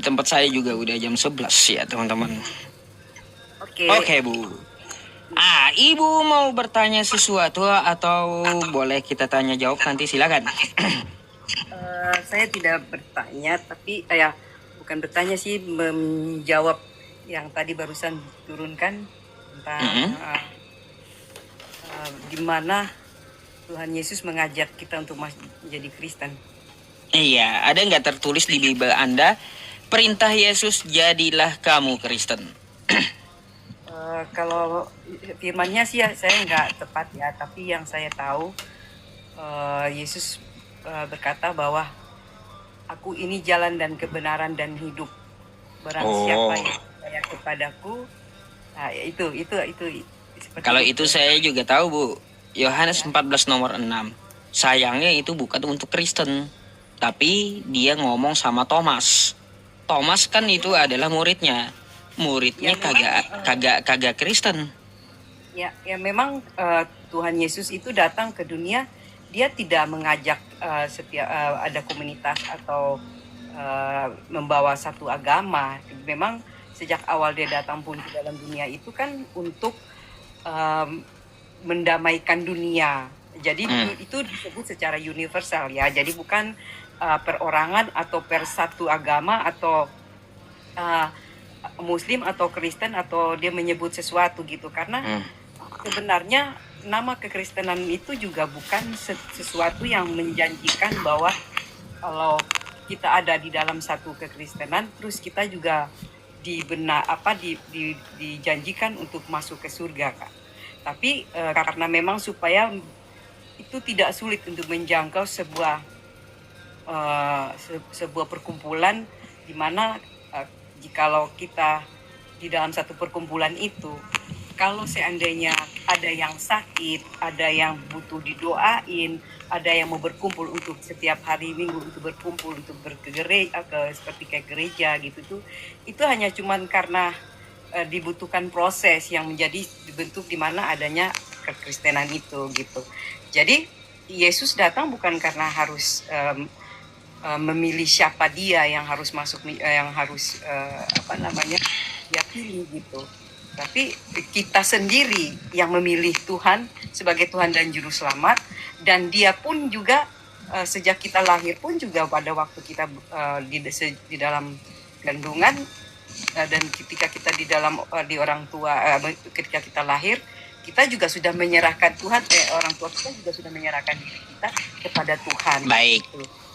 tempat saya juga udah jam 11 ya teman-teman. Oke. Oke Bu. Ibu mau bertanya sesuatu atau boleh kita tanya jawab nanti silakan. Saya tidak bertanya, tapi ya bukan bertanya sih, menjawab yang tadi barusan diturunkan tentang gimana Tuhan Yesus mengajak kita untuk menjadi Kristen. Iya, ada nggak tertulis di Bible Anda, perintah Yesus jadilah kamu Kristen? Kalau firmannya sih ya, saya nggak tepat ya, tapi yang saya tahu Yesus berkata bahwa aku ini jalan dan kebenaran dan hidup. Barang siapa yang percaya kepadaku, nah itu. Kalau itu saya juga tahu Bu. Yohanes 14 nomor 6. Sayangnya itu bukan untuk Kristen, tapi dia ngomong sama Thomas. Thomas kan itu adalah muridnya. Muridnya kagak Kristen. Ya memang Tuhan Yesus itu datang ke dunia, dia tidak mengajak setiap ada komunitas atau membawa satu agama. Memang sejak awal dia datang pun ke dalam dunia itu kan untuk mendamaikan dunia. Jadi itu disebut secara universal ya. Jadi bukan perorangan atau per satu agama atau Muslim atau Kristen atau dia menyebut sesuatu gitu, karena sebenarnya nama kekristenan itu juga bukan sesuatu yang menjanjikan bahwa kalau kita ada di dalam satu kekristenan terus kita juga dijanjikan untuk masuk ke surga, Kak. Tapi karena memang supaya itu tidak sulit untuk menjangkau sebuah perkumpulan di mana jikalau kita di dalam satu perkumpulan itu, kalau seandainya ada yang sakit, ada yang butuh didoain, ada yang mau berkumpul untuk setiap hari Minggu untuk berkumpul untuk bergereja, seperti kayak gereja gitu tuh, itu hanya cuman karena dibutuhkan proses yang menjadi dibentuk di mana adanya kekristenan itu gitu. Jadi Yesus datang bukan karena harus memilih siapa dia yang harus masuk, yang harus dia pilih gitu. Tapi kita sendiri yang memilih Tuhan sebagai Tuhan dan Juru Selamat, dan dia pun juga sejak kita lahir pun juga pada waktu kita di dalam kandungan dan ketika kita di orang tua, ketika kita lahir, kita juga sudah menyerahkan Tuhan, orang tua kita juga sudah menyerahkan diri kita kepada Tuhan. Baik. Gitu.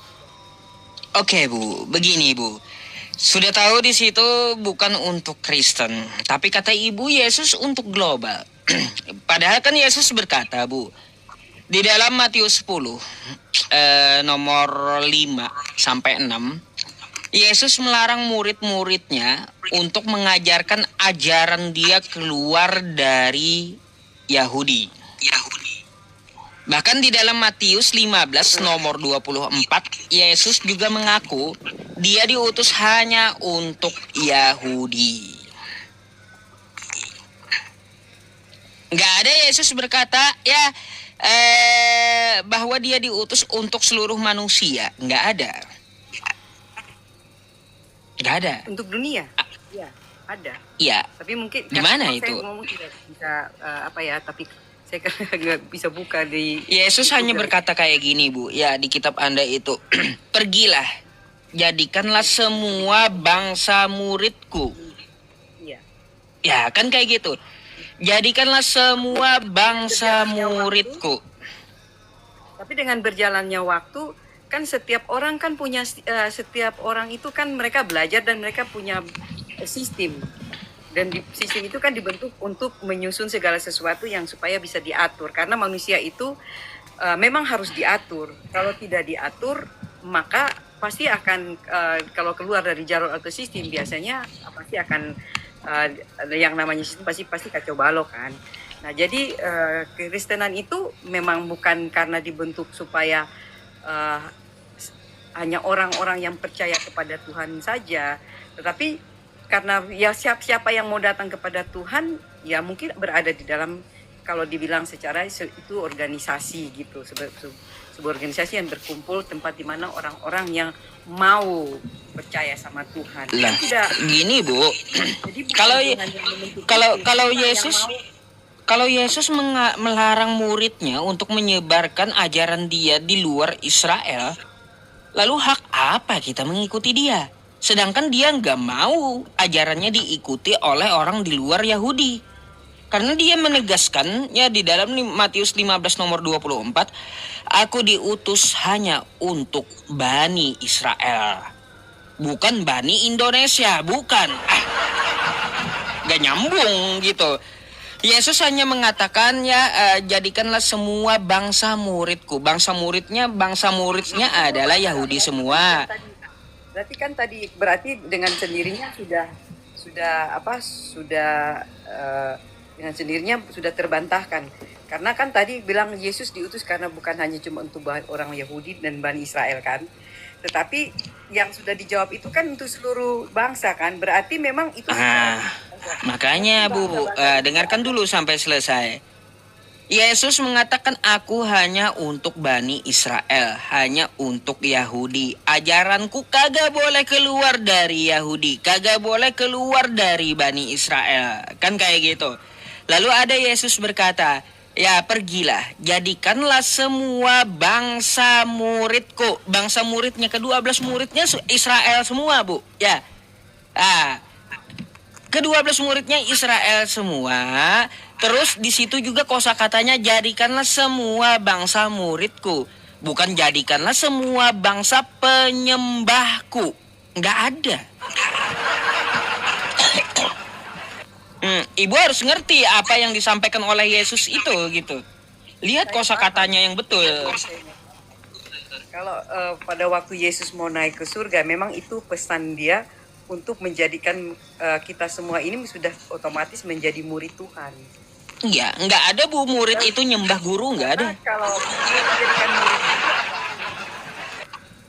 Oke Bu, begini Bu. Sudah tahu di situ bukan untuk Kristen, tapi kata Ibu Yesus untuk global. Padahal kan Yesus berkata Bu, di dalam Matius 10 nomor 5 sampai 6, Yesus melarang murid-muridnya untuk mengajarkan ajaran dia keluar dari Yahudi. Bahkan di dalam Matius 15 nomor 24, Yesus juga mengaku dia diutus hanya untuk Yahudi. Nggak ada Yesus berkata bahwa dia diutus untuk seluruh manusia. Nggak ada. Nggak ada. Untuk dunia? Iya, ada. Iya. Tapi mungkin gimana itu? Saya ngomong tidak bisa tapi saya nggak bisa buka di Yesus hanya berkata kayak gini Bu, ya di kitab Anda itu, pergilah, jadikanlah semua bangsa muridku. Iya. Ya kan kayak gitu, jadikanlah semua bangsa muridku. Tapi dengan berjalannya waktu, kan setiap orang kan punya, setiap orang itu kan mereka belajar dan mereka punya sistem. Dan sistem itu kan dibentuk untuk menyusun segala sesuatu yang supaya bisa diatur. Karena manusia itu memang harus diatur. Kalau tidak diatur, maka pasti akan, kalau keluar dari jalur atau sistem, biasanya pasti akan, yang namanya sistem pasti kacau balau kan. Nah jadi kekristenan itu memang bukan karena dibentuk supaya hanya orang-orang yang percaya kepada Tuhan saja, tetapi karena ya siapa yang mau datang kepada Tuhan ya mungkin berada di dalam kalau dibilang secara itu organisasi gitu, sebuah organisasi yang berkumpul tempat di mana orang-orang yang mau percaya sama Tuhan. Lah, Tidak, gini Bu, jadi bukan kalau Tuhan yang membentuk kalau itu, kalau kita yang Yesus mau. kalau Yesus melarang muridnya untuk menyebarkan ajaran dia di luar Israel, lalu hak apa kita mengikuti dia? Sedangkan dia nggak mau ajarannya diikuti oleh orang di luar Yahudi. Karena dia menegaskan ya di dalam Matius 15 nomor 24, aku diutus hanya untuk Bani Israel. Bukan Bani Indonesia, bukan. Gak nyambung gitu. Yesus hanya mengatakan ya jadikanlah semua bangsa muridku. Bangsa muridnya adalah Yahudi semua. Berarti dengan sendirinya dengan sendirinya sudah terbantahkan. Karena kan tadi bilang Yesus diutus karena bukan hanya cuma untuk orang Yahudi dan Bani Israel kan, tetapi yang sudah dijawab itu kan untuk seluruh bangsa kan. Berarti memang itu Makanya Bu, dengarkan dulu sampai selesai. Yesus mengatakan aku hanya untuk Bani Israel, hanya untuk Yahudi. Ajaranku kagak boleh keluar dari Yahudi, kagak boleh keluar dari Bani Israel. Kan kayak gitu. Lalu ada Yesus berkata, ya pergilah, jadikanlah semua bangsa muridku. Bangsa muridnya, ke-12 muridnya Israel semua Bu. Ya, ke-12 muridnya Israel semua. Terus di situ juga kosakatanya jadikanlah semua bangsa muridku. Bukan jadikanlah semua bangsa penyembahku. Nggak ada. Ibu harus ngerti apa yang disampaikan oleh Yesus itu gitu. Lihat kosakatanya yang betul. Kalau pada waktu Yesus mau naik ke surga, memang itu pesan dia untuk menjadikan kita semua ini sudah otomatis menjadi murid Tuhan. Iya, nggak ada Bu murid itu nyembah guru, nggak ada. Kalau menjadikan murid,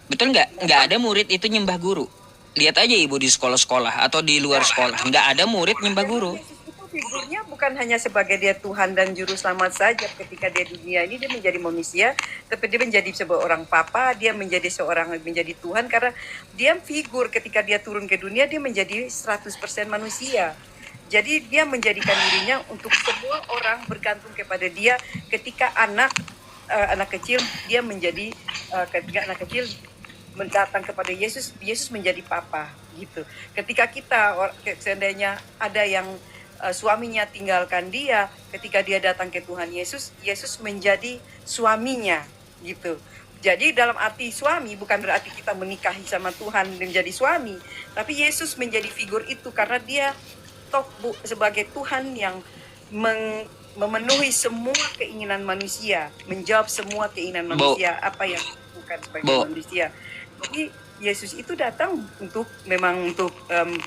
betul nggak? Nggak ada murid itu nyembah guru. Lihat aja Ibu di sekolah-sekolah atau di luar sekolah, nggak ada murid nyembah guru. Yesus itu figurnya bukan hanya sebagai dia Tuhan dan juru selamat saja ketika dia dunia ini dia menjadi manusia, tapi dia menjadi sebuah orang papa, dia menjadi Tuhan karena dia figur ketika dia turun ke dunia dia menjadi 100% manusia. Jadi dia menjadikan dirinya untuk semua orang bergantung kepada dia. Ketika anak kecil dia menjadi ketika anak kecil mendatang kepada Yesus, Yesus menjadi papa gitu. Ketika kita seandainya ada yang suaminya tinggalkan dia, ketika dia datang ke Tuhan Yesus, Yesus menjadi suaminya gitu. Jadi dalam arti suami bukan berarti kita menikahi sama Tuhan menjadi suami, tapi Yesus menjadi figur itu karena dia sebagai Tuhan yang memenuhi semua keinginan manusia, menjawab semua keinginan manusia apa yang bukan sebagai manusia. Jadi Yesus itu datang untuk mendamaikan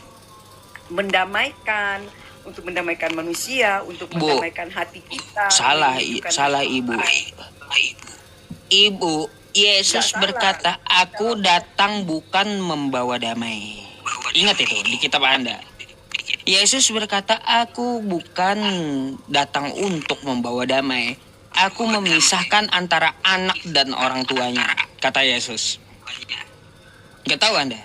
manusia, untuk mendamaikan hati kita. Salah Ibu. Ibu, Yesus berkata, aku datang bukan membawa damai. Ingat itu di kitab Anda. Yesus berkata, aku bukan datang untuk membawa damai. Aku memisahkan antara anak dan orang tuanya, kata Yesus. Nggak tahu Anda?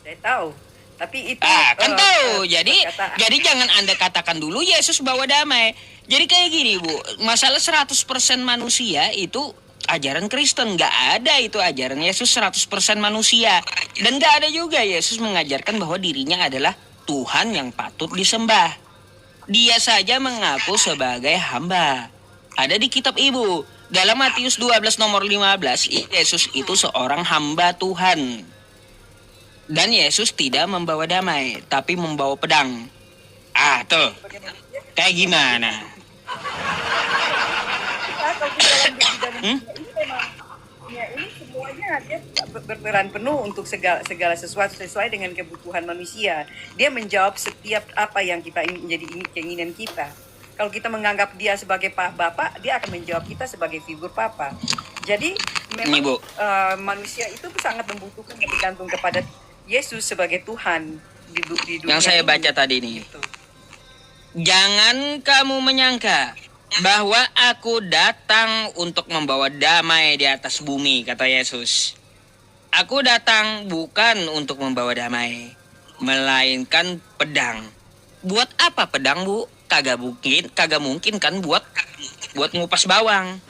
Saya tahu. Tapi itu kan tahu. Jadi jangan Anda katakan dulu Yesus bawa damai. Jadi kayak gini Bu, masalah 100% manusia itu ajaran Kristen. Nggak ada itu ajaran Yesus 100% manusia. Dan nggak ada juga Yesus mengajarkan bahwa dirinya adalah Tuhan yang patut disembah. Dia saja mengaku sebagai hamba. Ada di kitab Ibu. Dalam Matius 12 nomor 15, Yesus itu seorang hamba Tuhan. Dan Yesus tidak membawa damai, tapi membawa pedang. Tuh. Kayak gimana? Ini semuanya dia berperan penuh untuk segala sesuatu sesuai dengan kebutuhan manusia. Dia menjawab setiap apa yang kita menjadi keinginan kita. Kalau kita menganggap dia sebagai bapak, dia akan menjawab kita sebagai figur papa. Jadi memang manusia itu sangat membutuhkan dan bergantung kepada Yesus sebagai Tuhan di dunia. Yang saya baca tadi ini. Gitu. Jangan kamu menyangka bahwa aku datang untuk membawa damai di atas bumi, kata Yesus. Aku datang bukan untuk membawa damai, melainkan pedang. Buat apa pedang, Bu? Kagak mungkin kan buat ngupas bawang.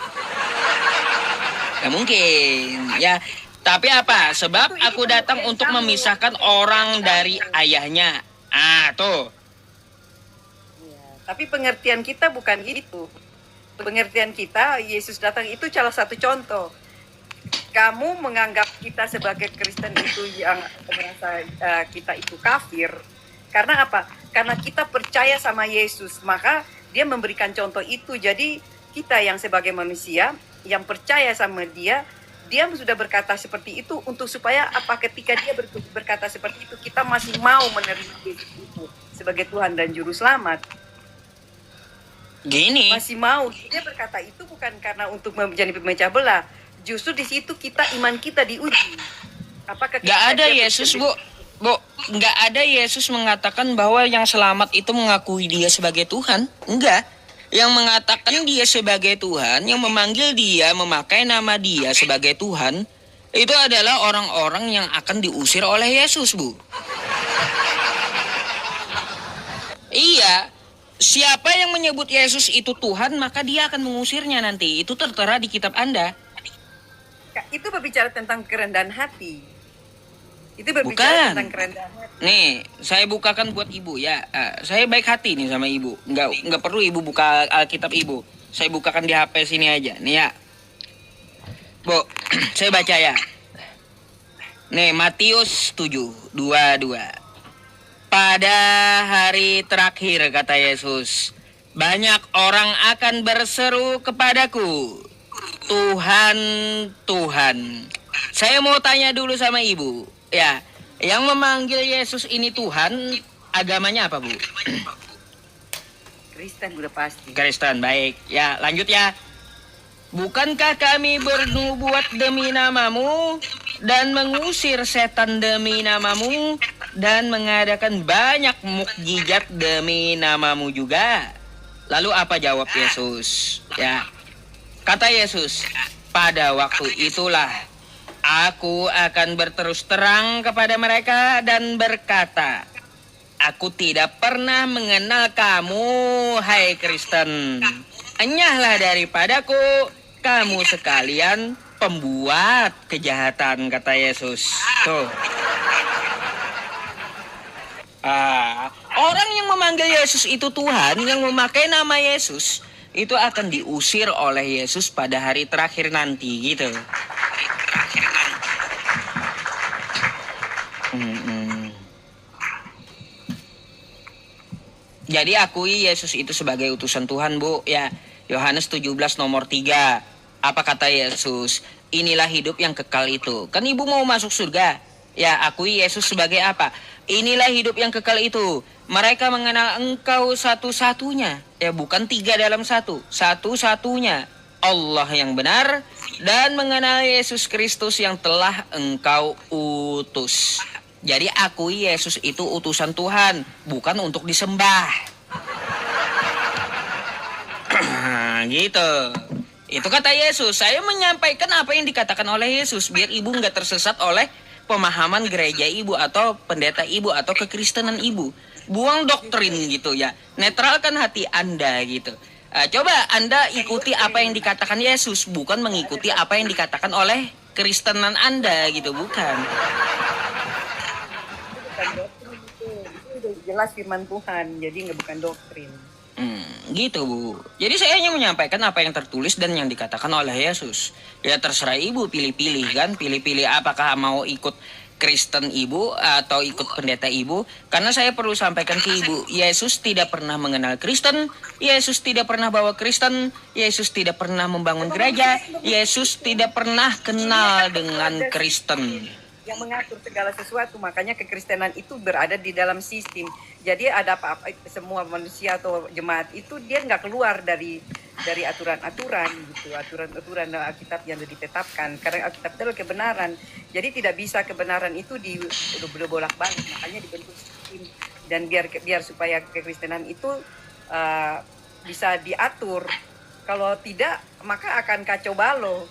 Gak mungkin. Ya, tapi apa? Sebab aku datang untuk memisahkan orang dari ayahnya. Ah, tuh. Ya, tapi pengertian kita bukan gitu. Pengertian kita, Yesus datang itu salah satu contoh. Kamu menganggap kita sebagai Kristen itu yang merasa kita itu kafir. Karena apa? Karena kita percaya sama Yesus, maka dia memberikan contoh itu. Jadi kita yang sebagai manusia yang percaya sama dia, dia sudah berkata seperti itu untuk supaya apa ketika dia berkata seperti itu kita masih mau menerima Yesus itu sebagai Tuhan dan Juru Selamat. Gini. Masih mau. Dia berkata itu bukan karena untuk menjadi pemecah belah. Justru di situ iman kita diuji. Apakah Gak ada Yesus, Bu. Gak ada Yesus mengatakan bahwa yang selamat itu mengakui dia sebagai Tuhan. Enggak. Yang mengatakan dia sebagai Tuhan, yang memanggil dia, memakai nama dia sebagai Tuhan, itu adalah orang-orang yang akan diusir oleh Yesus, Bu. Iya. Siapa yang menyebut Yesus itu Tuhan, maka dia akan mengusirnya nanti. Itu tertera di kitab Anda. Itu berbicara tentang kerendahan hati. Itu berbicara tentang kerendahan hati. Nih, saya bukakan buat ibu ya. Saya baik hati nih sama ibu. Nggak perlu ibu buka Alkitab ibu. Saya bukakan di HP sini aja. Nih ya. Bu, saya baca ya. Nih, Matius 7:22. Pada hari terakhir, kata Yesus, banyak orang akan berseru kepadaku, Tuhan, Tuhan. Saya mau tanya dulu sama ibu. Ya, yang memanggil Yesus ini Tuhan, agamanya apa, Bu? Kristen udah pasti. Kristen, baik. Ya, lanjut ya. Bukankah kami bernubuat demi namamu dan mengusir setan demi namamu dan mengadakan banyak mukjizat demi namamu juga? Lalu apa jawab Yesus? Ya. Kata Yesus, pada waktu itulah aku akan berterus terang kepada mereka dan berkata, aku tidak pernah mengenal kamu, hai Kristen. Enyahlah daripadaku, kamu sekalian pembuat kejahatan, kata Yesus. Tuh. Orang yang memanggil Yesus itu Tuhan, yang memakai nama Yesus, itu akan diusir oleh Yesus pada hari terakhir nanti, gitu. Jadi akui Yesus itu sebagai utusan Tuhan, Bu. Ya, Yohanes 17 nomor 3. Apa kata Yesus? Inilah hidup yang kekal itu. Kan ibu mau masuk surga. Ya, akui Yesus sebagai apa? Inilah hidup yang kekal itu. Mereka mengenal engkau satu-satunya. Ya, bukan 3 dalam 1. Satu-satunya. Allah yang benar. Dan mengenal Yesus Kristus yang telah engkau utus. Jadi akui Yesus itu utusan Tuhan. Bukan untuk disembah. Gitu. Itu kata Yesus. Saya menyampaikan apa yang dikatakan oleh Yesus. Biar ibu nggak tersesat oleh pemahaman gereja ibu atau pendeta ibu atau kekristenan ibu. Buang doktrin gitu ya. Netralkan hati Anda gitu. Coba Anda ikuti apa yang dikatakan Yesus. Bukan mengikuti apa yang dikatakan oleh kristenan Anda gitu. Bukan. Itu jelas firman Tuhan. Jadi bukan doktrin. Gitu Bu. Jadi saya hanya menyampaikan apa yang tertulis dan yang dikatakan oleh Yesus. Ya terserah ibu pilih-pilih kan. Pilih-pilih apakah mau ikut Kristen ibu atau ikut pendeta ibu. Karena saya perlu sampaikan ke ibu, Yesus tidak pernah mengenal Kristen. Yesus tidak pernah bawa Kristen. Yesus tidak pernah membangun gereja. Yesus tidak pernah kenal dengan Kristen. Yang mengatur segala sesuatu, makanya kekristenan itu berada di dalam sistem. Jadi ada apa-apa, semua manusia atau jemaat itu dia nggak keluar dari aturan-aturan gitu, aturan-aturan dalam Alkitab yang ditetapkan. Karena Alkitab itu adalah kebenaran. Jadi tidak bisa kebenaran itu bolak-balik, makanya dibentuk sistem. Dan biar supaya kekristenan itu bisa diatur. Kalau tidak, maka akan kacau balau.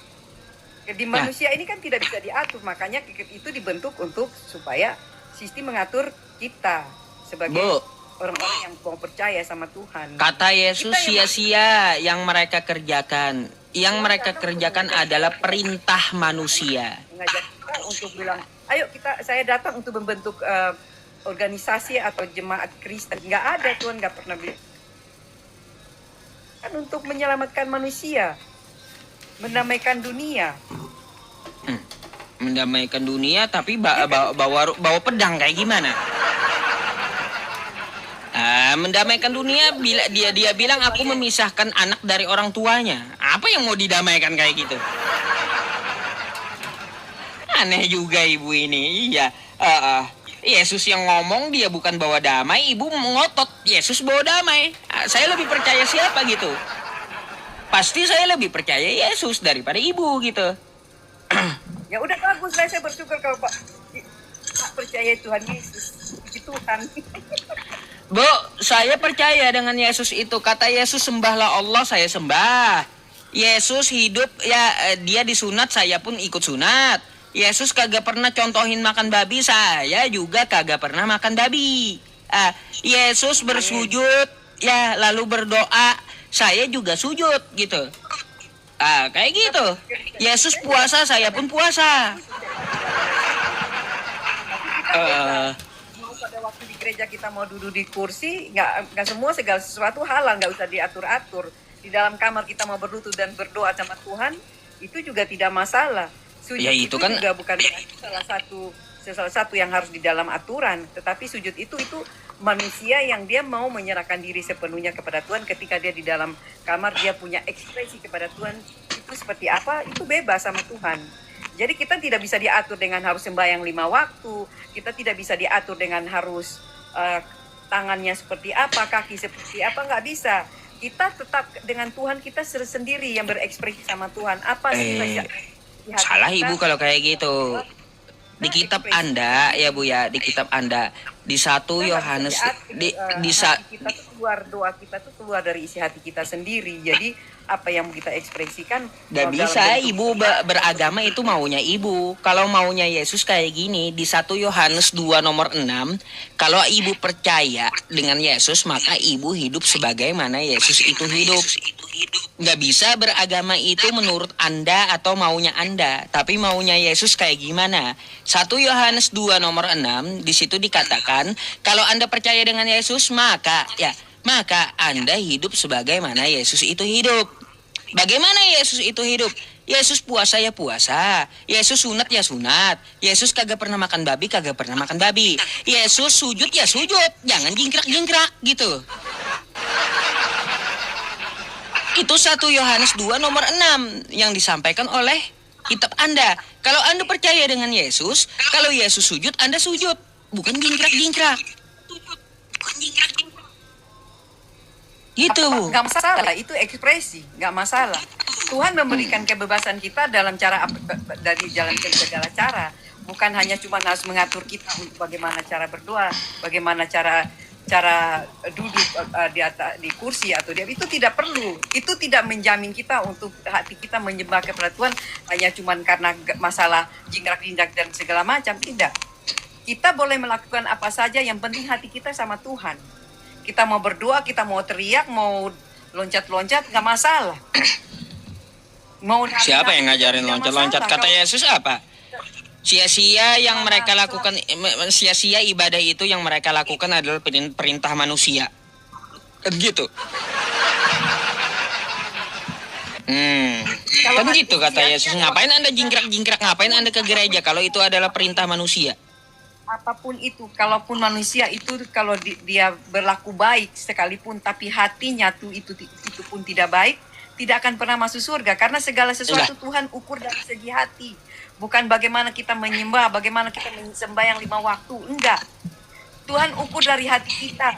Di Nah, manusia ini kan tidak bisa diatur, makanya itu dibentuk untuk supaya sistem mengatur kita sebagai Bu, orang-orang yang mau percaya sama Tuhan. kata Yesus Kita yang sia-sia yang mereka kerjakan. Yang mereka kerjakan adalah perintah manusia. mengajak kita untuk bilang, ayo saya datang untuk membentuk organisasi atau jemaat Kristen. Nggak ada, Tuhan nggak pernah bilang. Kan untuk menyelamatkan manusia, mendamaikan dunia. Mendamaikan dunia tapi bawa pedang kayak gimana? Mendamaikan dunia bila dia bilang aku memisahkan anak dari orang tuanya. Apa yang mau didamaikan kayak gitu? Aneh juga ibu ini. Iya. Yesus yang ngomong dia bukan bawa damai, ibu ngotot Yesus bawa damai. Saya lebih percaya siapa gitu? Pasti saya lebih percaya Yesus daripada ibu gitu. Ya udah bagus, saya bersyukur kalau Pak percaya Tuhan Yesus. Puji Tuhan. Bu, saya percaya dengan Yesus itu. Kata Yesus sembahlah Allah, saya sembah. Yesus hidup ya dia disunat, saya pun ikut sunat. Yesus kagak pernah contohin makan babi, saya juga kagak pernah makan babi. Yesus bersujud ya lalu berdoa, saya juga sujud gitu. Kayak gitu. Yesus puasa, saya pun puasa. Mau pada waktu di gereja kita mau duduk di kursi, nggak semua segala sesuatu halal, nggak usah diatur-atur. Di dalam kamar kita mau berlutut dan berdoa sama Tuhan, itu juga tidak masalah. Sujud Ya, itu kan juga bukan salah satu yang harus di dalam aturan, tetapi sujud itu manusia yang dia mau menyerahkan diri sepenuhnya kepada Tuhan. Ketika dia di dalam kamar, dia punya ekspresi kepada Tuhan, itu seperti apa, itu bebas sama Tuhan. Jadi kita tidak bisa diatur dengan harus sembahyang 5 waktu, kita tidak bisa diatur dengan harus tangannya seperti apa, kaki seperti apa, nggak bisa. Kita tetap dengan Tuhan, kita sendiri yang berekspresi sama Tuhan. Apa sih salah ibu kalau kayak gitu. Di kitab Anda ya Bu ya, di kitab Anda di 1 Yohanes di kita tuh keluar, doa kita tuh keluar dari isi hati kita sendiri. Jadi apa yang kita ekspresikan gak bisa ibu beragama itu maunya ibu. Kalau maunya Yesus kayak gini di 1 Yohanes 2 nomor 6, kalau ibu percaya dengan Yesus maka ibu hidup sebagaimana Yesus itu hidup. Gak bisa beragama itu menurut Anda atau maunya Anda, tapi maunya Yesus kayak gimana. 1 Yohanes 2 nomor 6 di situ dikatakan kalau Anda percaya dengan Yesus maka Anda hidup sebagaimana Yesus itu hidup. Bagaimana Yesus itu hidup? Yesus puasa ya puasa. Yesus sunat ya sunat. Yesus kagak pernah makan babi, kagak pernah makan babi. Yesus sujud ya sujud. Jangan jingkrak-jingkrak gitu. Itu 1 Yohanes 2 nomor 6 yang disampaikan oleh kitab Anda. Kalau Anda percaya dengan Yesus, kalau Yesus sujud, Anda sujud. Bukan jingkrak-jingkrak. Gitu. Nggak masalah, itu ekspresi, nggak masalah. Tuhan memberikan kebebasan kita dalam cara dari jalan ke segala cara. Bukan hanya cuma harus mengatur kita untuk bagaimana cara berdoa, bagaimana cara duduk di kursi atau itu tidak perlu. Itu tidak menjamin kita untuk hati kita menyembah kepada Tuhan hanya cuma karena masalah jingkrak-jingkrak dan segala macam. Tidak. Kita boleh melakukan apa saja, yang penting hati kita sama Tuhan. Kita mau berdoa, kita mau teriak, mau loncat-loncat, nggak masalah. Mau siapa yang ngajarin loncat-loncat? Kata Yesus apa? Sia-sia yang mereka lakukan, sia-sia ibadah itu yang mereka lakukan adalah perintah manusia. Gitu. Kan gitu kata Yesus. Ngapain Anda jingkrak-jingkrak? Ngapain Anda ke gereja kalau itu adalah perintah manusia? Apapun itu, kalaupun manusia itu kalau dia berlaku baik sekalipun, tapi hatinya itu pun tidak baik, tidak akan pernah masuk surga. Karena segala sesuatu Tuhan ukur dari segi hati. Bukan bagaimana kita menyembah, bagaimana kita sembahyang 5 waktu. Enggak. Tuhan ukur dari hati kita.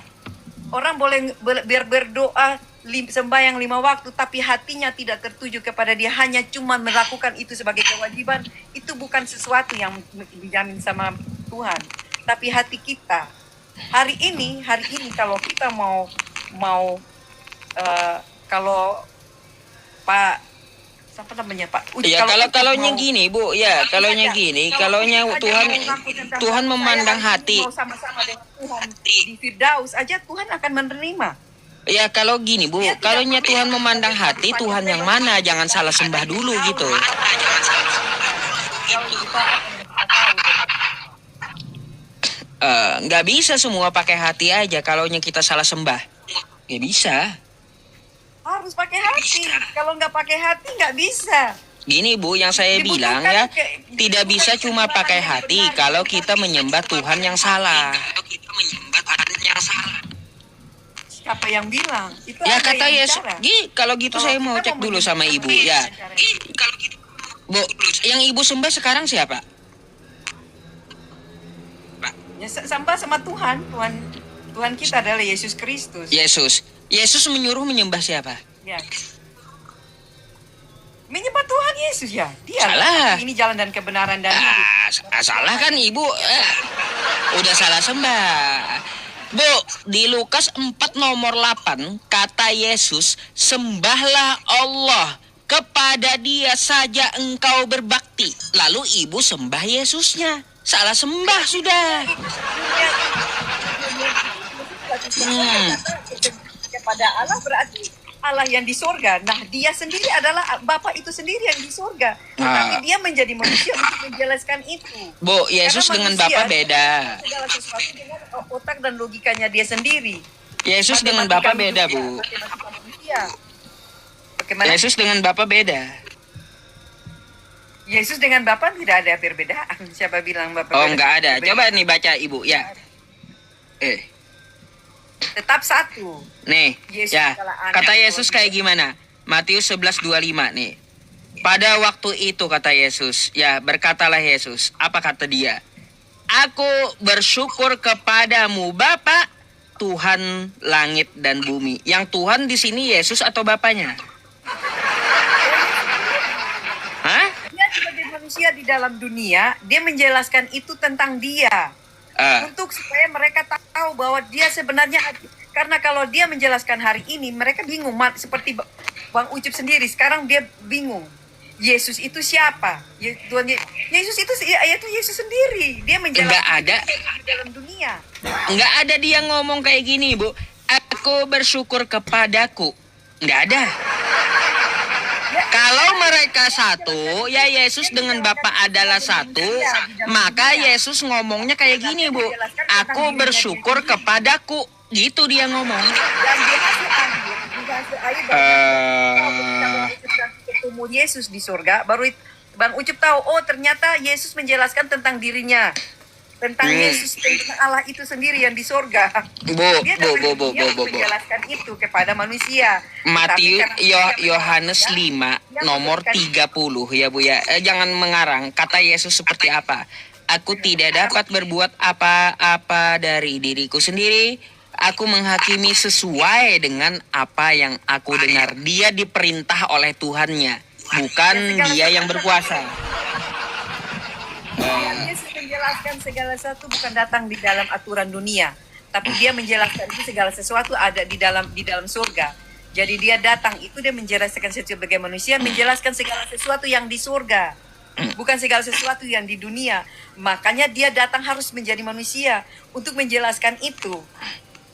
Orang boleh berdoa sembahyang 5 waktu, tapi hatinya tidak tertuju kepada dia, hanya cuma melakukan itu sebagai kewajiban. Itu bukan sesuatu yang dijamin sama Tuhan. Tapi hati kita. Hari ini kalau kita mau mau kalau Pak siapa namanya Pak Ucup, Ya kalau kalaunya mau gini Bu, ya kalaunya gini, kalaunya Tuhan memandang hati. mau sama-sama dengan Tuhan di Firdaus aja, Tuhan akan menerima. Ya kalau gini Bu, kalaunya Tuhan memandang hati, Tuhan yang mana? Jangan salah sembah dulu gitu. Nggak bisa semua pakai hati aja. Kalaunya kita salah sembah, nggak bisa. Harus pakai hati. Kalau nggak pakai hati nggak bisa. Gini Bu, yang saya bilang ya, tidak bisa cuma pakai hati kalau kita menyembah Tuhan yang salah. Siapa yang bilang? Itu Ya ada kata yang Yesus, bicara. kalau gitu Kalau saya kita mau cek mau dulu sama menyembah Ibu Tuhan ya. dengan cara itu. Bu, yang Ibu sembah sekarang siapa? Ya, sembah sama Tuhan. Tuhan kita adalah Yesus Kristus. Yesus. Yesus menyuruh menyembah siapa? Ya. Menyembah Tuhan Yesus ya. Dia Salah. ini jalan dan kebenaran dan hidup. Salah kan Ibu? Udah salah sembah. Bu, di Lukas 4 nomor 8 kata Yesus, sembahlah Allah, kepada Dia saja engkau berbakti. Lalu Ibu sembah Yesusnya. Salah sembah sudah. Kepada Allah berarti Allah yang di sorga. Nah, dia sendiri adalah Bapa itu sendiri yang di sorga. Tapi dia menjadi manusia untuk menjelaskan itu. Bu, Yesus dengan Bapa beda. Segala sesuatu dengan otak dan logikanya dia sendiri. Yesus dengan Bapa beda, Bu. Yesus dengan Bapa beda. Yesus dengan Bapa tidak ada perbedaan. Siapa bilang Bapa? Oh, enggak ada. Coba nih baca Ibu, ya. Tetap satu. Nih, Yesus ya. adalah anak Kata Tuhan. Yesus kayak gimana? Matius 11:25 nih. Pada waktu itu kata Yesus, ya berkatalah Yesus, apa kata dia? Aku bersyukur kepadamu Bapa, Tuhan langit dan bumi. Yang Tuhan di sini Yesus atau Bapanya? Hah? Dia sebagai manusia di dalam dunia, dia menjelaskan itu tentang dia. Untuk supaya mereka tahu bahwa dia sebenarnya, karena kalau dia menjelaskan hari ini mereka bingung, seperti Bang Ucup sendiri sekarang dia bingung. Yesus itu siapa? Yesus itu yaitu Yesus sendiri. Dia menjelaskan Enggak ada di dalam dunia. Enggak ada dia ngomong kayak gini, Bu. Aku bersyukur kepadaku. Enggak ada. Kalau mereka satu, ya Yesus dengan Bapa adalah satu, maka Yesus ngomongnya kayak gini, Bu. Aku bersyukur kepadaku. Gitu dia ngomong. Dan di hasil akhir ketemu Yesus di surga, baru Bang Ucup tahu, oh ternyata Yesus menjelaskan tentang dirinya. Tentang Yesus, tentang Allah itu sendiri yang di surga. Dia menjelaskan itu kepada manusia. Matius Yohanes 5 nomor 30 ya Bu ya. Jangan mengarang. Kata Yesus seperti apa? Aku tidak dapat berbuat apa-apa dari diriku sendiri. Aku menghakimi sesuai dengan apa yang aku dengar. Dia diperintah oleh Tuhannya, bukan dia yang berkuasa. Yesus menjelaskan segala sesuatu bukan datang di dalam aturan dunia, tapi dia menjelaskan itu segala sesuatu ada di dalam surga. Jadi dia datang itu dia menjelaskan sebagai manusia, menjelaskan segala sesuatu yang di surga, bukan segala sesuatu yang di dunia. Makanya dia datang harus menjadi manusia untuk menjelaskan itu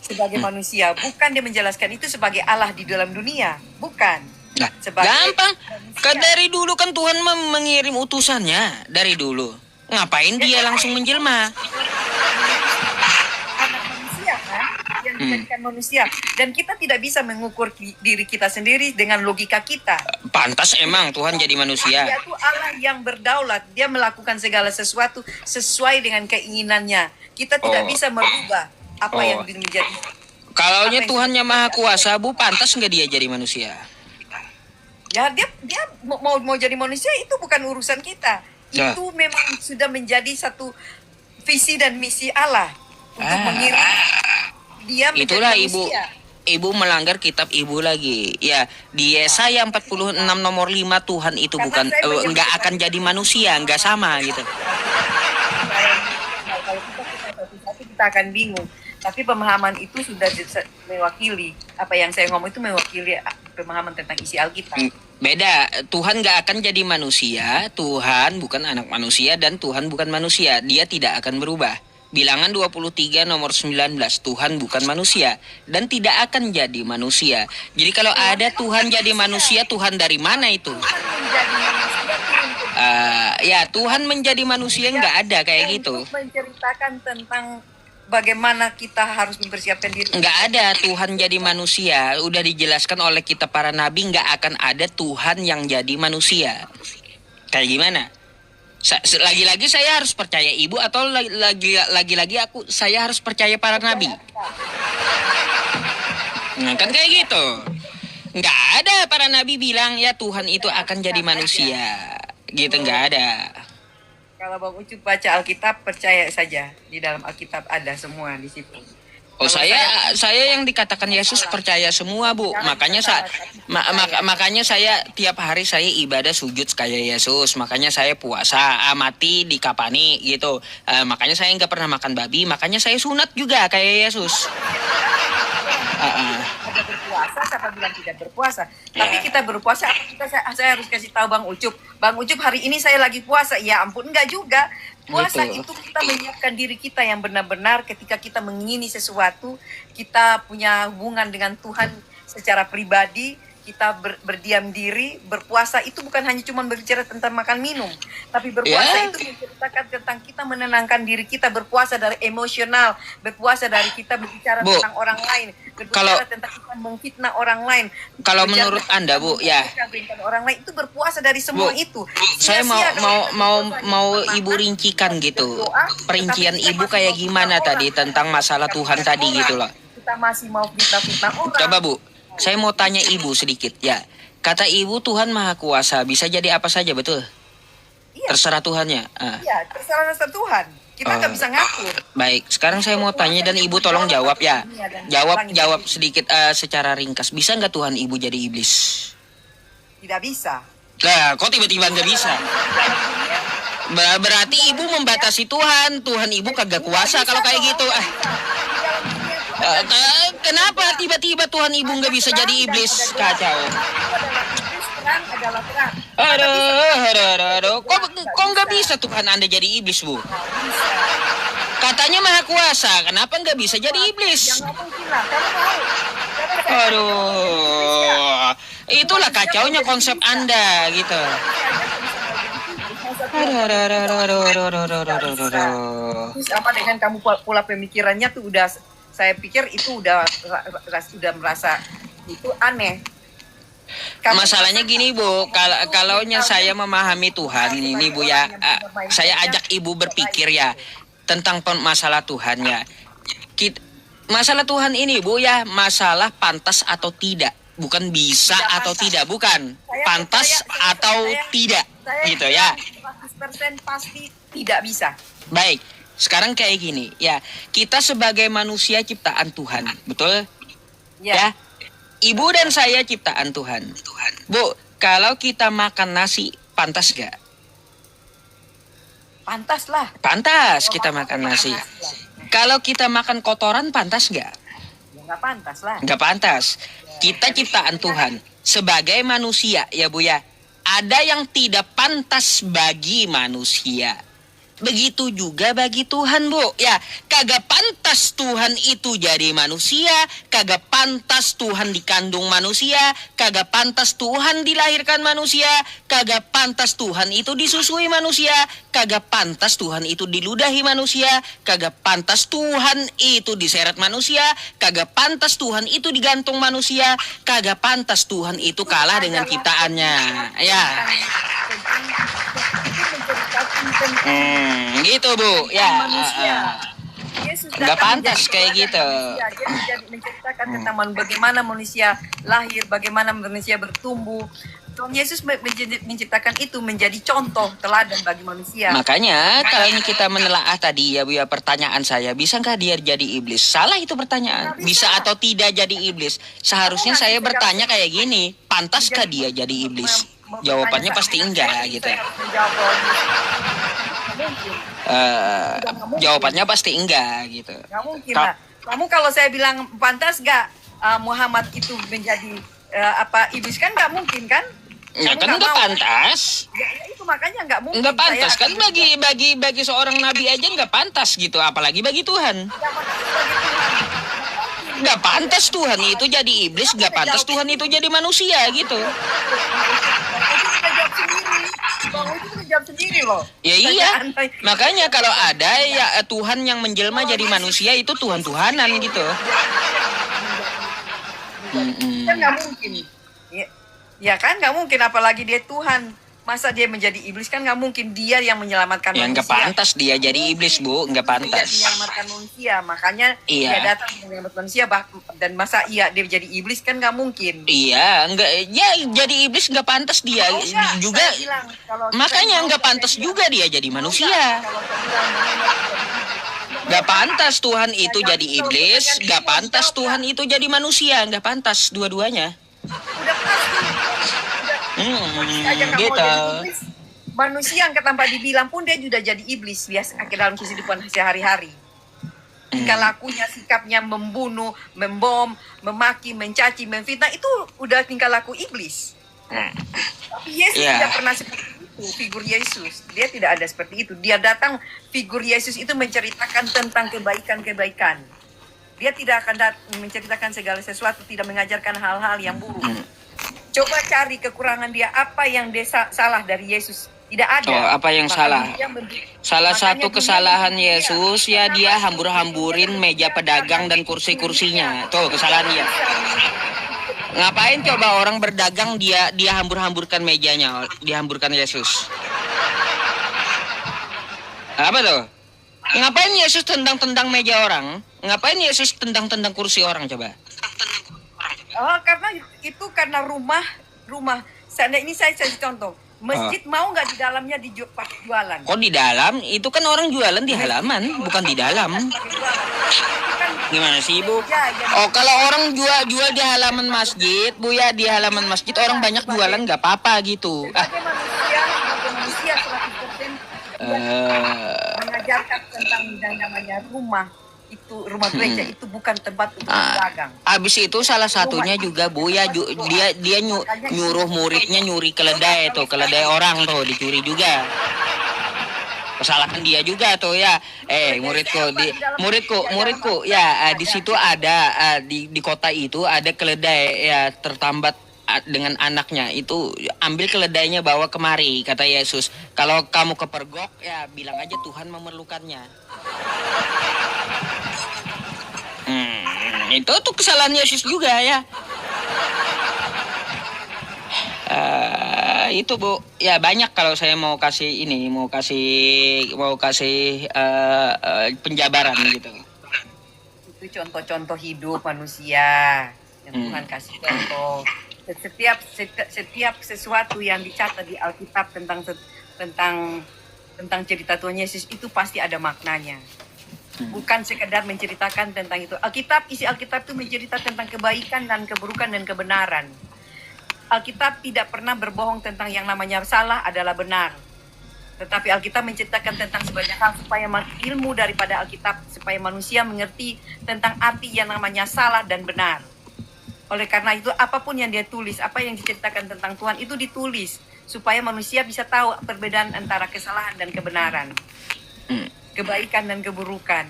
sebagai manusia, bukan dia menjelaskan itu sebagai Allah di dalam dunia, bukan. Nah, gampang. Dari dulu kan Tuhan mengirim utusannya dari dulu. Ngapain dia langsung menjelma? Anak manusia kan, yang dijadikan manusia. Dan kita tidak bisa mengukur diri kita sendiri dengan logika kita. Pantas emang Tuhan jadi manusia. Dia itu Allah yang berdaulat. Dia melakukan segala sesuatu sesuai dengan keinginannya. Kita tidak bisa merubah apa yang menjadi. Kalaunya Tuhannya Maha Kuasa, Bu, pantas nggak dia jadi manusia? Ya dia mau jadi manusia itu bukan urusan kita. Itu memang sudah menjadi satu visi dan misi Allah untuk mengirim dia menjadi itulah manusia. Ibu melanggar kitab Ibu lagi. Ya, di Yesaya 46 nomor 5 Tuhan itu bukan nggak akan jadi manusia, nggak sama gitu. Kalau kita satu-satu kita akan bingung. Tapi pemahaman itu sudah mewakili apa yang saya ngomong itu mewakili pemahaman tentang isi Alkitab. Beda, Tuhan gak akan jadi manusia, Tuhan bukan anak manusia dan Tuhan bukan manusia, dia tidak akan berubah. Bilangan 23 nomor 19, Tuhan bukan manusia dan tidak akan jadi manusia. Jadi kalau ada Tuhan jadi manusia, Tuhan dari mana itu? Ya Tuhan menjadi manusia nggak ada kayak gitu. Untuk menceritakan tentang bagaimana kita harus mempersiapkan diri. Nggak ada Tuhan jadi manusia. Udah dijelaskan oleh kita para nabi, nggak akan ada Tuhan yang jadi manusia. Kayak gimana? Lagi-lagi saya harus percaya ibu atau lagi-lagi saya harus percaya para nabi. Nah kan kayak gitu. Nggak ada para nabi bilang ya Tuhan itu akan jadi manusia. Gitu nggak ada. Kalau Bang Ucup baca Alkitab, percaya saja di dalam Alkitab ada semua di situ. Oh saya yang dikatakan Yesus percaya semua Bu. Makanya saya tiap hari saya ibadah sujud kayak Yesus. Makanya saya puasa, mati dikapani gitu. Makanya saya nggak pernah makan babi. Makanya saya sunat juga kayak Yesus. Ada berpuasa, siapa bilang tidak berpuasa? Tapi kita berpuasa, saya harus kasih tahu Bang Ucup. Bang Ucup hari ini saya lagi puasa. Ya ampun, enggak juga. Puasa itu kita menyiapkan diri kita yang benar-benar ketika kita mengingini sesuatu, kita punya hubungan dengan Tuhan secara pribadi, kita berdiam diri, berpuasa itu bukan hanya cuma berbicara tentang makan minum, tapi berpuasa itu menceritakan tentang kita menenangkan diri kita, berpuasa dari emosional, berpuasa dari kita berbicara tentang orang lain, berbicara tentang kita mengfitnah orang lain. Kalau menurut Anda Bu, ya orang lain itu berpuasa dari semua itu. Saya mau Ibu rincikan gitu. Perincian Ibu kayak gimana tadi tentang masalah Tuhan tadi gitu loh. Kita masih mau fitnah orang. Coba Bu. Saya mau tanya Ibu sedikit ya. Kata Ibu Tuhan Maha Kuasa bisa jadi apa saja betul? Iya. Terserah Tuhannya. Iya, terserah Tuhan. Kita nggak bisa ngatur. Baik, sekarang saya mau tanya dan Ibu tolong jawab ya. Jawab sedikit secara ringkas. Bisa nggak Tuhan Ibu jadi iblis? Tidak bisa. Lah, kok tiba-tiba nggak bisa? Berarti Ibu membatasi Tuhan. Tuhan Ibu kagak kuasa kalau kayak gitu. Kenapa tiba-tiba Tuhan Ibu nggak bisa jadi iblis? Kacau. Aduh. Kok nggak bisa Tuhan Anda jadi iblis, Bu? Katanya Maha Kuasa, kenapa nggak bisa jadi iblis? Aduh, itulah kacaunya konsep Anda gitu. Apa dengan kamu pola pemikirannya tuh udah, saya pikir itu udah merasa itu aneh. Masalahnya gini Bu, kalau saya memahami Tuhan ini Bu ya, saya ajak Ibu berpikir ya tentang masalah Tuhan ya. Masalah Tuhan ini Bu ya, masalah pantas atau tidak, bukan bisa atau tidak, bukan pantas atau tidak gitu ya. 100% pasti tidak bisa. Baik, sekarang kayak gini ya, kita sebagai manusia ciptaan Tuhan, betul? Ya. Ibu dan saya ciptaan Tuhan. Bu, kalau kita makan nasi, pantas gak? Pantas lah. Pantas kita makan nasi. Kalau kita makan kotoran, pantas gak? Ya nggak pantas lah. Nggak pantas. Kita ciptaan Tuhan. Sebagai manusia, ya Bu ya, ada yang tidak pantas bagi manusia. Begitu juga bagi Tuhan Bu. Ya, kagak pantas Tuhan itu jadi manusia, kagak pantas Tuhan dikandung manusia, kagak pantas Tuhan dilahirkan manusia, kagak pantas Tuhan itu disusui manusia, kagak pantas Tuhan itu diludahi manusia, kagak pantas Tuhan itu diseret manusia, kagak pantas Tuhan itu digantung manusia, kagak pantas Tuhan itu kalah dengan ciptaannya. Ya. Gitu Bu ya. Nggak pantas kayak gitu. Dia menceritakan tentang bagaimana manusia lahir, bagaimana manusia bertumbuh. Tuhan Yesus menciptakan itu menjadi contoh teladan bagi manusia. Makanya kalau kita menelaah tadi ya Bu ya, pertanyaan saya, bisa nggak dia jadi iblis? Salah itu pertanyaan. Bisa atau tidak jadi iblis? Seharusnya saya bertanya kayak gini, pantaskah dia jadi iblis? Jawabannya pasti enggak gitu. Kamu mungkin. Jawabannya pasti enggak gitu. Nggak mungkin lah. Kamu kalau saya bilang pantas nggak Muhammad itu menjadi iblis, kan nggak mungkin kan? Ya Kamu kan nggak nggak mau. pantas. Ya, itu makanya nggak mungkin. Nggak pantas Saya kan iblis. bagi seorang nabi aja nggak pantas gitu, apalagi bagi Tuhan. Ya, makanya sebagai Tuhan. Nggak pantas Tuhan itu jadi iblis, nggak pantas Tuhan itu jadi manusia gitu. Itu kita jawab sendiri. Bang, itu kita jawab sendiri loh. Ya iya, Pertanyaan. makanya kalau ada ya Tuhan yang menjelma jadi manusia itu Tuhan-Tuhanan gitu. Kan nggak mungkin. Ya kan nggak mungkin, apalagi dia Tuhan. Masa dia menjadi iblis, kan nggak mungkin dia yang menyelamatkan Ya manusia. nggak pantas dia jadi iblis Bu, nggak Dia pantas. menyelamatkan manusia, makanya Iya. dia datang menyelamatkan manusia. Dan masa dia menjadi iblis, kan nggak mungkin. Iya, nggak ya jadi iblis nggak pantas dia Mau nggak? juga. Saya bilang, kalau Makanya saya mau, nggak saya pantas bilang, juga dia jadi mau manusia. nggak? Kalau saya bilang, Nggak pantas Tuhan itu jadi iblis, nggak pantas Tuhan itu jadi manusia, nggak pantas dua-duanya. udah pasti. Manusia aja nggak mau Gitu. jadi iblis. Manusia yang tanpa dibilang pun dia sudah jadi iblis biasa dalam kehidupan sehari-hari. Tingkah lakunya, sikapnya membunuh, membom, memaki, mencaci, memfitnah, itu udah tingkah laku iblis. Tapi Yesus Iya. tidak pernah seperti itu, figur Yesus. Dia tidak ada seperti itu. Dia datang, figur Yesus itu menceritakan tentang kebaikan-kebaikan. Dia tidak akan menceritakan segala sesuatu, tidak mengajarkan hal-hal yang buruk. Coba cari kekurangan dia, apa yang dia salah dari Yesus. Tidak ada. Oh, apa yang salah? Salah Makanya satu dunia kesalahan mendunia. Yesus ya dia hambur-hamburin meja pedagang dan kursi-kursinya. Tuh kesalahan dia. Ngapain coba orang berdagang dia hambur-hamburkan mejanya, dihamburkan Yesus. Apa tuh? Ngapain Yesus tendang-tendang meja orang? Ngapain Yesus tendang-tendang kursi orang coba? Oh, karena rumah. Ini saya kasih contoh. Masjid mau nggak di dalamnya jualan? Kok di dalam? Itu kan orang jualan di halaman, bukan di dalam. Gimana sih Ibu? Oh kalau orang jual di halaman masjid, Bu ya di halaman masjid orang banyak jualan nggak apa-apa gitu. Sebagai manusia 100% mengajarkan tentang yang namanya rumah. Itu rumah gereja itu bukan tempat untuk berdagang. Abis itu salah satunya juga Bu ya dia nyuruh muridnya nyuri keledai tuh, keledai orang tuh dicuri juga. Kesalahan dia juga tuh ya. Muridku ya di situ ada di kota itu ada keledai ya tertambat dengan anaknya, itu ambil keledainya bawa kemari kata Yesus. Kalau kamu kepergok ya bilang aja Tuhan memerlukannya. Itu tuh kesalahan Yesus juga ya. Itu Bu ya banyak kalau saya mau kasih penjabaran gitu. Itu contoh-contoh hidup manusia yang Tuhan kasih contoh. Setiap sesuatu yang dicatat di Alkitab tentang cerita Tuhan Yesus itu pasti ada maknanya. Bukan sekedar menceritakan tentang itu. Isi Alkitab itu menceritakan tentang kebaikan dan keburukan dan kebenaran. Alkitab tidak pernah berbohong tentang yang namanya salah adalah benar. Tetapi Alkitab menceritakan tentang sebanyak hal supaya ilmu daripada Alkitab, supaya manusia mengerti tentang arti yang namanya salah dan benar. Oleh karena itu, apapun yang dia tulis, apa yang diceritakan tentang Tuhan itu ditulis supaya manusia bisa tahu perbedaan antara kesalahan dan kebenaran. Kebaikan dan keburukan.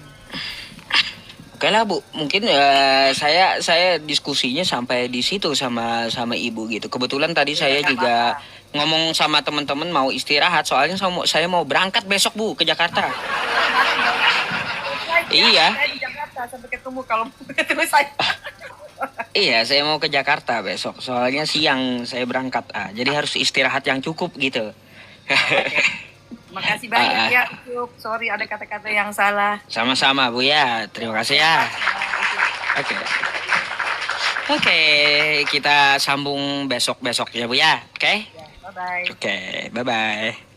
Oke lah Bu, mungkin saya diskusinya sampai di situ sama Ibu gitu. Kebetulan tadi saya juga ngomong sama teman-teman mau istirahat, soalnya saya mau berangkat besok Bu ke Jakarta. Iya. Saya di Jakarta, sampai ketemu kalau ketemu saya. Iya, saya mau ke Jakarta besok. Soalnya siang saya berangkat. Jadi harus istirahat yang cukup gitu. Makasih banyak ya, sorry ada kata-kata yang salah. Sama-sama Bu ya, terima kasih ya. Oke, kita sambung besok ya Bu ya. Oke? Bye-bye. Oke, bye-bye.